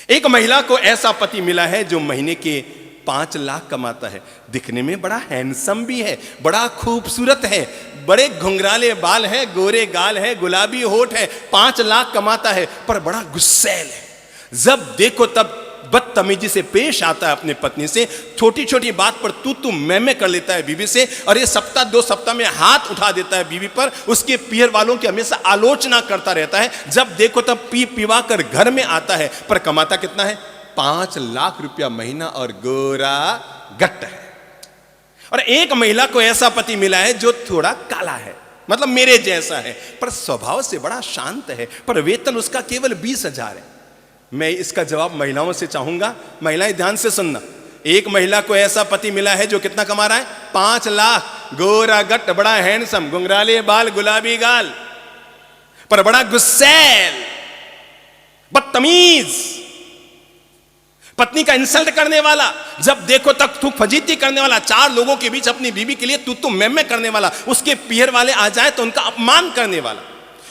एक महिला को ऐसा पति मिला है जो महीने के 5 लाख कमाता है, दिखने में बड़ा हैंडसम भी है, बड़ा खूबसूरत है, बड़े घुंघराले बाल है, गोरे गाल है, गुलाबी होठ है, 5 लाख कमाता है, पर बड़ा गुस्सैल है। जब देखो तब बदतमीजी से पेश आता है अपने पत्नी से, छोटी छोटी बात पर तू मैं कर लेता है बीवी से, और ये सप्ताह 2 सप्ताह में हाथ उठा देता है बीवी पर, उसके पीहर वालों की हमेशा आलोचना करता रहता है। जब देखो तब पी पिवा कर घर में आता है, पर कमाता कितना है? 5 लाख रुपया महीना, और गोरा गट्ट है। और एक महिला को ऐसा पति मिला है जो थोड़ा काला है, मतलब मेरे जैसा है, पर स्वभाव से बड़ा शांत है, पर वेतन उसका केवल 20,000 है। मैं इसका जवाब महिलाओं से चाहूंगा, महिलाएं ध्यान से सुनना। एक महिला को ऐसा पति मिला है जो कितना कमा रहा है? 5 लाख, गोरा गट्ट, बड़ा हैंडसम, घुंघराले बाल, गुलाबी गाल, पर बड़ा गुस्सैल, बदतमीज, पत्नी का इंसल्ट करने वाला, जब देखो तक थूक फजीती करने वाला, 4 लोगों के बीच अपनी बीवी के लिए तू मैं करने वाला, उसके पीहर वाले आ जाए तो उनका अपमान करने वाला।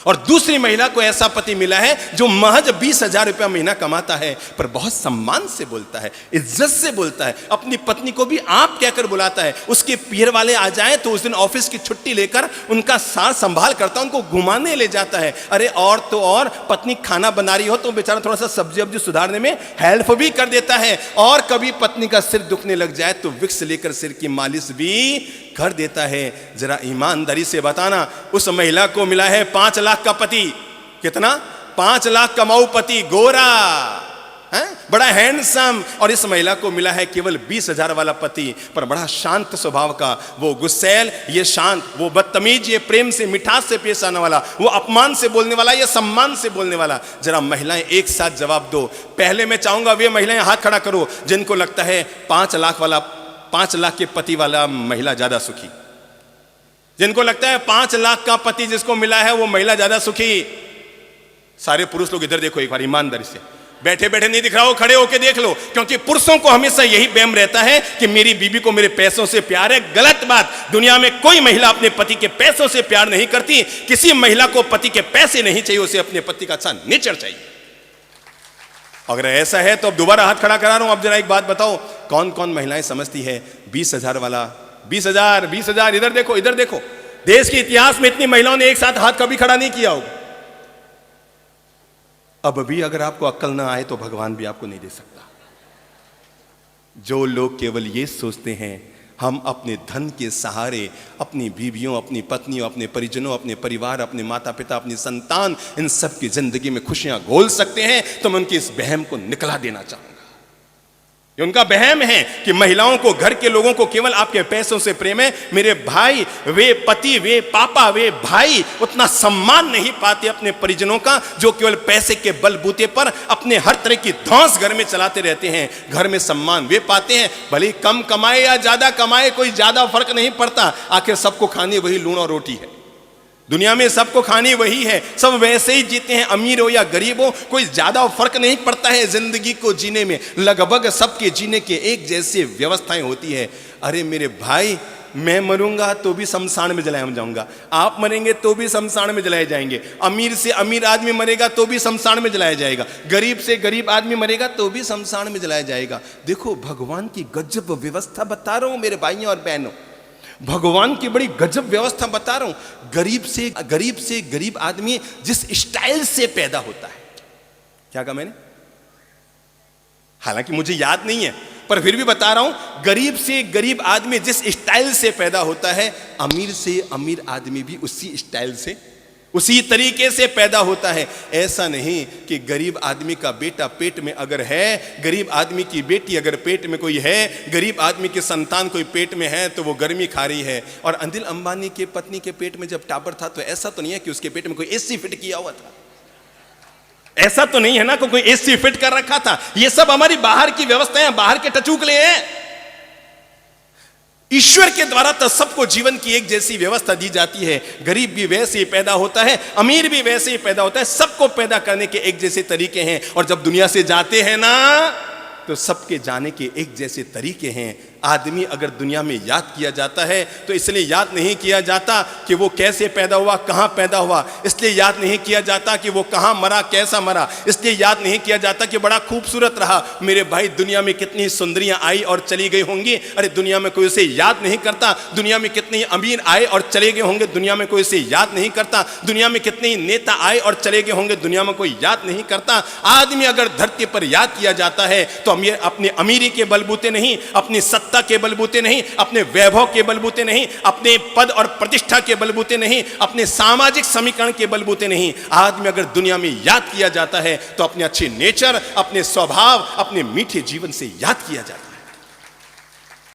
और दूसरी महिला को ऐसा पति मिला है जो महज 20,000 रुपया महीना कमाता है, पर बहुत सम्मान से बोलता है, इज्जत से बोलता है, अपनी पत्नी को भी आप कहकर बुलाता है। उसके पीहर वाले आ जाए तो उस दिन ऑफिस की छुट्टी लेकर उनका सार संभाल करता, उनको घुमाने ले जाता है। अरे और तो और, पत्नी खाना बना रही हो तो बेचारा थोड़ा सा सब्जी वब्जी सुधारने में हेल्प भी कर देता है, और कभी पत्नी का सिर दुखने लग जाए तो विक्स लेकर सिर की मालिश भी कर देता है। जरा ईमानदारी से बताना, उस महिला को मिला है 5 लाख का पति। कितना? 5 लाख कमाऊ पति, गोरा है, बड़ा हैंडसम, और इस महिला को मिला है केवल 20,000 वाला पति, पर बड़ा शांत स्वभाव का। वो गुस्सैल, ये शांत, वो बदतमीज, ये प्रेम से मिठास से पेश आने वाला, वो अपमान से बोलने वाला, ये सम्मान से बोलने वाला। जरा महिलाएं एक साथ जवाब दो। पहले मैं चाहूंगा वे महिलाएं हाथ खड़ा करो जिनको लगता है 5 लाख के पति वाला महिला ज्यादा सुखी, जिनको लगता है 5 लाख का पति जिसको मिला है वो महिला ज्यादा सुखी। सारे पुरुष लोग इधर देखो एक बार ईमानदारी से, बैठे बैठे नहीं दिख रहा हो, खड़े होके देख लो, क्योंकि पुरुषों को हमेशा यही वहम रहता है कि मेरी बीवी को मेरे पैसों से प्यार है। गलत बात। दुनिया में कोई महिला अपने पति के पैसों से प्यार नहीं करती। किसी महिला को पति के पैसे नहीं चाहिए, उसे अपने पति का अच्छा नेचर चाहिए। अगर ऐसा है तो अब दोबारा हाथ खड़ा करा रहा हूं। अब जरा एक बात बताओ, कौन कौन महिलाएं समझती है 20,000 वाला? 20,000 इधर देखो, इधर देखो। देश के इतिहास में इतनी महिलाओं ने एक साथ हाथ कभी खड़ा नहीं किया होगा। अब भी अगर आपको अक्ल ना आए तो भगवान भी आपको नहीं दे सकता। जो लोग केवल ये सोचते हैं हम अपने धन के सहारे अपनी बीवियों, अपनी पत्नियों, अपने परिजनों, अपने परिवार, अपने माता पिता, अपनी संतान, इन सब की जिंदगी में खुशियां घोल सकते हैं, तो मैं उनके इस वहम को निकला देना चाहूंगा। ये उनका वहम है कि महिलाओं को, घर के लोगों को केवल आपके पैसों से प्रेम है। मेरे भाई, वे पति, वे पापा, वे भाई उतना सम्मान नहीं पाते अपने परिजनों का, जो केवल पैसे के बलबूते पर अपने हर तरह की धौंस घर में चलाते रहते हैं। घर में सम्मान वे पाते हैं, भले कम कमाए या ज्यादा कमाए, कोई ज्यादा फर्क नहीं पड़ता। आखिर सबको खानी वही लूण और रोटी है। दुनिया में सबको खानी वही है, सब वैसे ही जीते हैं, अमीर हो या गरीब हो, कोई ज्यादा फर्क नहीं पड़ता है जिंदगी को जीने में। लगभग सबके जीने के एक जैसी व्यवस्थाएं होती है। अरे मेरे भाई, मैं मरूंगा तो भी शमशान में जलाया जाऊंगा, आप मरेंगे तो भी शमशान में जलाए जाएंगे, अमीर से अमीर आदमी मरेगा तो भी शमशान में जलाया जाएगा, गरीब से गरीब आदमी मरेगा तो भी शमशान में जलाया जाएगा। देखो भगवान की गजब व्यवस्था बता रहा हूं मेरे भाइयों और बहनों, भगवान की बड़ी गजब व्यवस्था बता रहा हूं। गरीब से गरीब आदमी जिस स्टाइल से पैदा होता है, क्या कहा मैंने? हालांकि मुझे याद नहीं है, पर फिर भी बता रहा हूं, गरीब से गरीब आदमी जिस स्टाइल से पैदा होता है, अमीर से अमीर आदमी भी उसी स्टाइल से, उसी तरीके से पैदा होता है। ऐसा नहीं कि गरीब आदमी का बेटा पेट में अगर है, गरीब आदमी की बेटी अगर पेट में कोई है, गरीब आदमी की संतान कोई पेट में है तो वो गर्मी खा रही है। और अनिल अंबानी के पत्नी के पेट में जब टाबर था तो ऐसा तो नहीं है कि उसके पेट में कोई एसी फिट किया हुआ था, ऐसा तो नहीं है ना कोई एसी फिट कर रखा था। ये सब हमारी बाहर की व्यवस्थाएं, बाहर के टचूकले हैं। ईश्वर के द्वारा तो सबको जीवन की एक जैसी व्यवस्था दी जाती है। गरीब भी वैसे ही पैदा होता है, अमीर भी वैसे ही पैदा होता है, सबको पैदा करने के एक जैसे तरीके हैं। और जब दुनिया से जाते हैं ना, तो सबके जाने के एक जैसे तरीके हैं। आदमी अगर दुनिया में याद किया जाता है तो इसलिए याद नहीं किया जाता कि वो कैसे पैदा हुआ, कहाँ पैदा हुआ, इसलिए याद नहीं किया जाता कि वो कहाँ मरा, कैसा मरा, इसलिए याद नहीं किया जाता कि बड़ा खूबसूरत रहा। मेरे भाई, दुनिया में कितनी सुंदरियां आई और चली गई होंगी, अरे दुनिया में कोई उसे याद नहीं करता। दुनिया में कितने अमीर आए और चले गए होंगे, दुनिया में कोई उसे याद नहीं करता। दुनिया में कितने नेता आए और चले गए होंगे, दुनिया में कोई याद नहीं करता। आदमी अगर धरती पर याद किया जाता है तो हम ये अपनी अमीरी के बलबूते नहीं, अपनी सत्ता के बलबूते नहीं, अपने वैभव के बलबूते नहीं, अपने पद और प्रतिष्ठा के बलबूते नहीं, अपने सामाजिक समीकरण के बलबूते नहीं। आदमी अगर दुनिया में याद किया जाता है तो अपने अच्छे नेचर, अपने स्वभाव, अपने मीठे जीवन से याद किया जाता है।